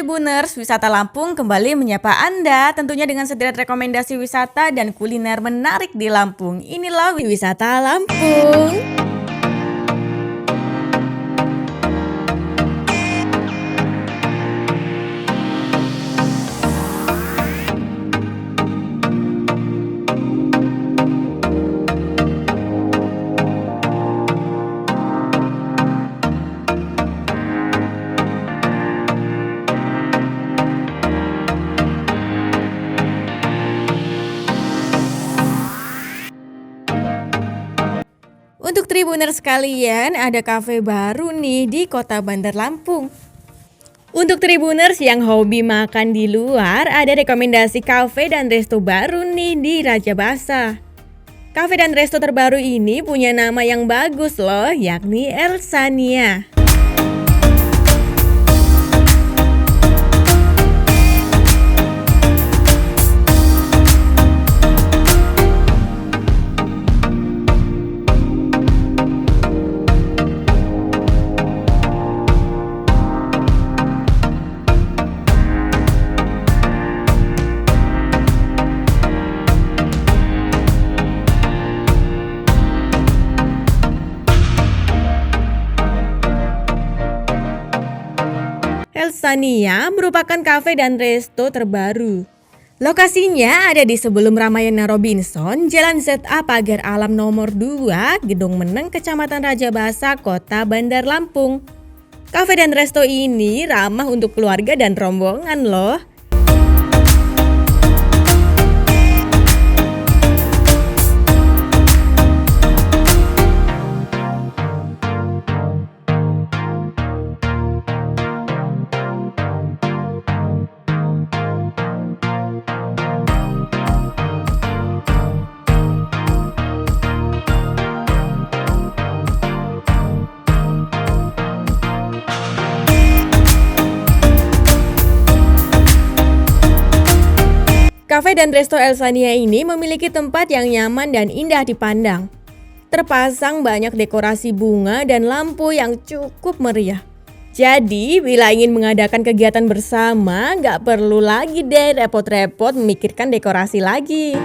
Tribuners, Wisata Lampung kembali menyapa Anda tentunya dengan sederet rekomendasi wisata dan kuliner menarik di Lampung. Inilah Wisata Lampung. Untuk Tribuners sekalian, ada kafe baru nih di Kota Bandar Lampung. Untuk Tribuners yang hobi makan di luar, ada rekomendasi kafe dan resto baru nih di Raja Basa. Kafe dan resto terbaru ini punya nama yang bagus loh, yakni Elsania. Elsania merupakan kafe dan resto terbaru. Lokasinya ada di sebelum Ramayana Robinson, Jalan ZA Pagar Alam nomor 2, Gedung Meneng, Kecamatan Raja Basa, Kota Bandar Lampung. Kafe dan resto ini ramah untuk keluarga dan rombongan loh. Kafe dan resto Elsania ini memiliki tempat yang nyaman dan indah dipandang. Terpasang banyak dekorasi bunga dan lampu yang cukup meriah. Jadi, bila ingin mengadakan kegiatan bersama, nggak perlu lagi deh repot-repot memikirkan dekorasi lagi.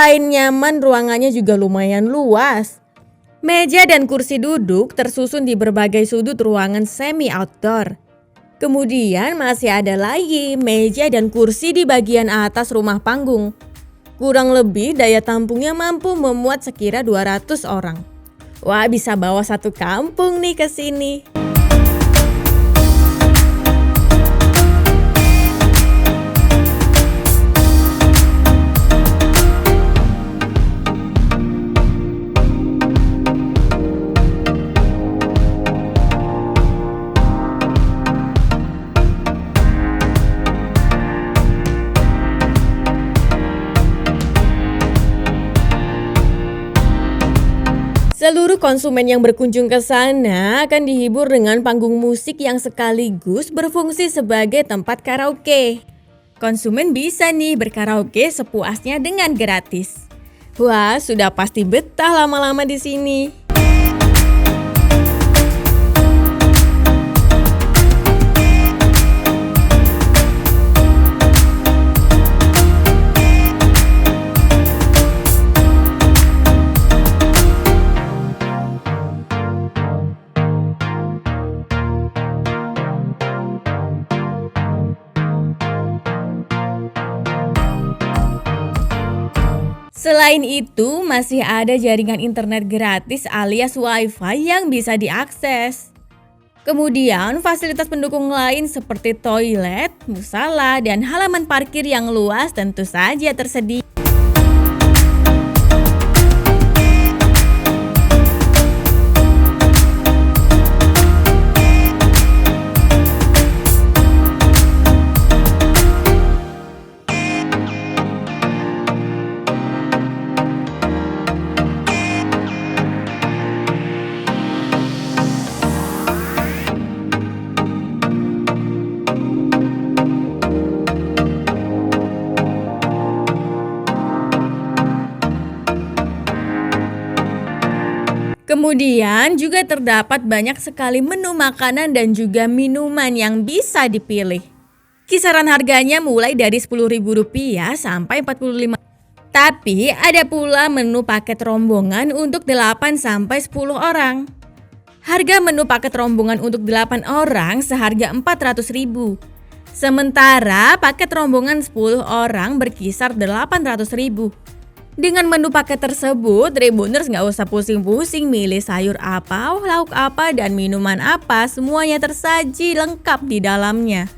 Selain nyaman, ruangannya juga lumayan luas. Meja dan kursi duduk tersusun di berbagai sudut ruangan semi outdoor. Kemudian masih ada lagi meja dan kursi di bagian atas rumah panggung. Kurang lebih daya tampungnya mampu memuat sekira 200 orang. Wah, bisa bawa satu kampung nih ke sini. Seluruh konsumen yang berkunjung ke sana akan dihibur dengan panggung musik yang sekaligus berfungsi sebagai tempat karaoke. Konsumen bisa nih berkaraoke sepuasnya dengan gratis. Wah, sudah pasti betah lama-lama di sini. Selain itu, masih ada jaringan internet gratis alias Wi-Fi yang bisa diakses. Kemudian, fasilitas pendukung lain seperti toilet, musala, dan halaman parkir yang luas tentu saja tersedia. Kemudian juga terdapat banyak sekali menu makanan dan juga minuman yang bisa dipilih. Kisaran harganya mulai dari Rp10.000 sampai Rp45.000. Tapi ada pula menu paket rombongan untuk 8 sampai 10 orang. Harga menu paket rombongan untuk 8 orang seharga Rp400.000. Sementara paket rombongan 10 orang berkisar Rp800.000. Dengan menu paket tersebut, Tribuners nggak usah pusing-pusing milih sayur apa, lauk apa, dan minuman apa, semuanya tersaji lengkap di dalamnya.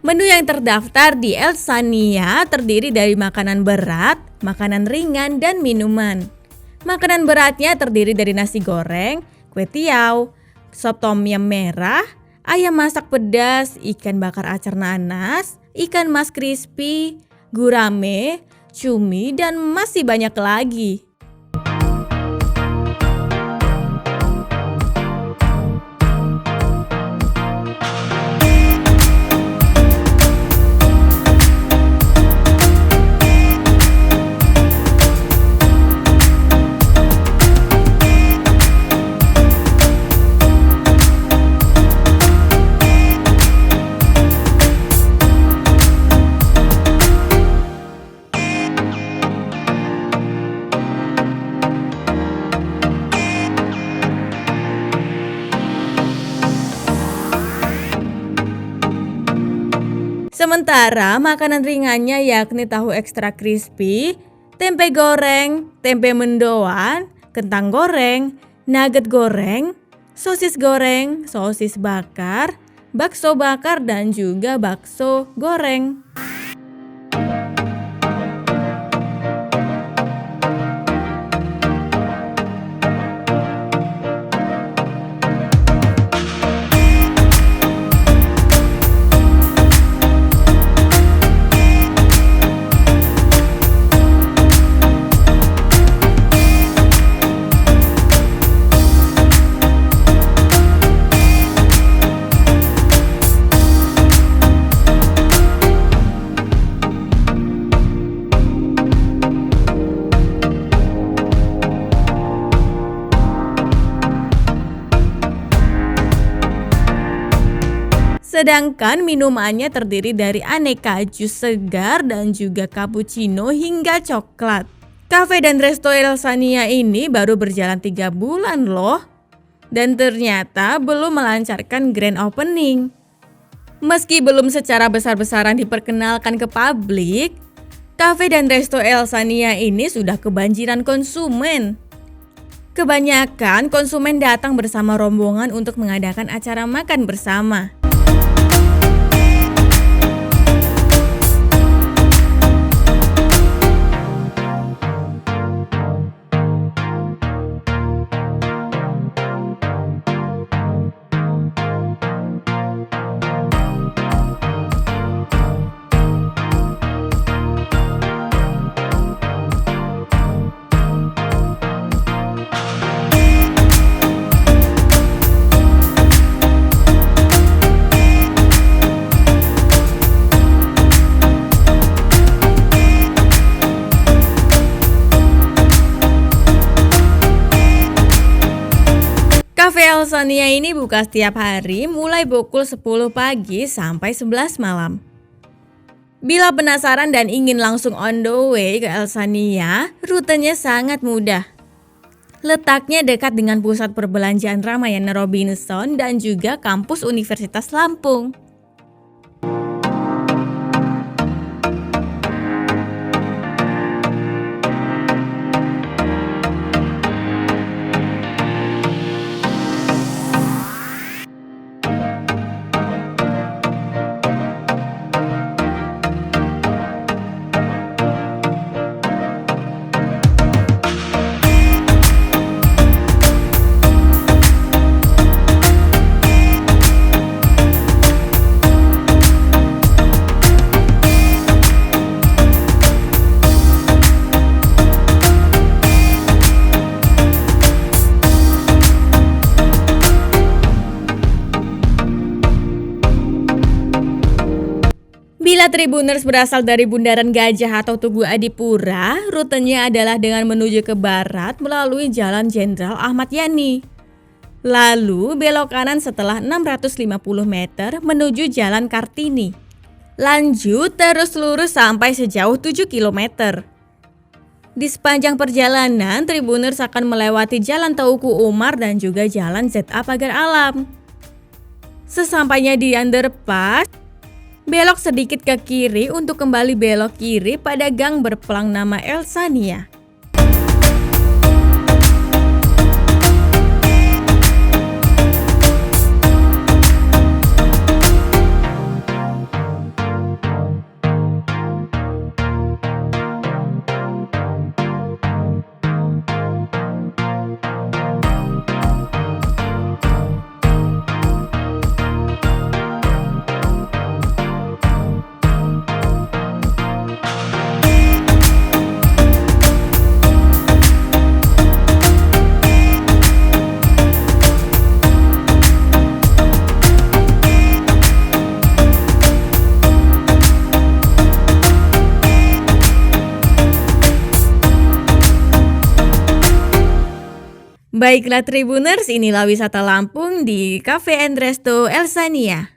Menu yang terdaftar di Elsania terdiri dari makanan berat, makanan ringan, dan minuman. Makanan beratnya terdiri dari nasi goreng, kue tiaw, sop tom yum merah, ayam masak pedas, ikan bakar acar nanas, ikan mas crispy, gurame, cumi, dan masih banyak lagi. Sementara makanan ringannya yakni tahu ekstra crispy, tempe goreng, tempe mendoan, kentang goreng, nugget goreng, sosis bakar, bakso bakar, dan juga bakso goreng. Sedangkan minumannya terdiri dari aneka jus segar dan juga cappuccino hingga coklat. Cafe dan Resto Elsania ini baru berjalan 3 bulan loh. Dan ternyata belum melancarkan grand opening. Meski belum secara besar-besaran diperkenalkan ke publik, Cafe dan Resto Elsania ini sudah kebanjiran konsumen. Kebanyakan konsumen datang bersama rombongan untuk mengadakan acara makan bersama. Cafe Elsania ini buka setiap hari mulai pukul 10 pagi sampai 11 malam. Bila penasaran dan ingin langsung on the way ke Elsania, rutenya sangat mudah. Letaknya dekat dengan pusat perbelanjaan Ramayana Robinson dan juga kampus Universitas Lampung. Bila Tribuners berasal dari Bundaran Gajah atau Tugu Adipura, rutenya adalah dengan menuju ke barat melalui Jalan Jenderal Ahmad Yani. Lalu belok kanan setelah 650 meter menuju Jalan Kartini. Lanjut terus lurus sampai sejauh 7 km. Di sepanjang perjalanan, Tribuners akan melewati Jalan Teuku Umar dan juga Jalan ZA Pagar Alam. Sesampainya di underpass, belok sedikit ke kiri untuk kembali belok kiri pada gang berpelang nama Elsania. Baiklah Tribuners, inilah wisata Lampung di Cafe and Resto Elsania.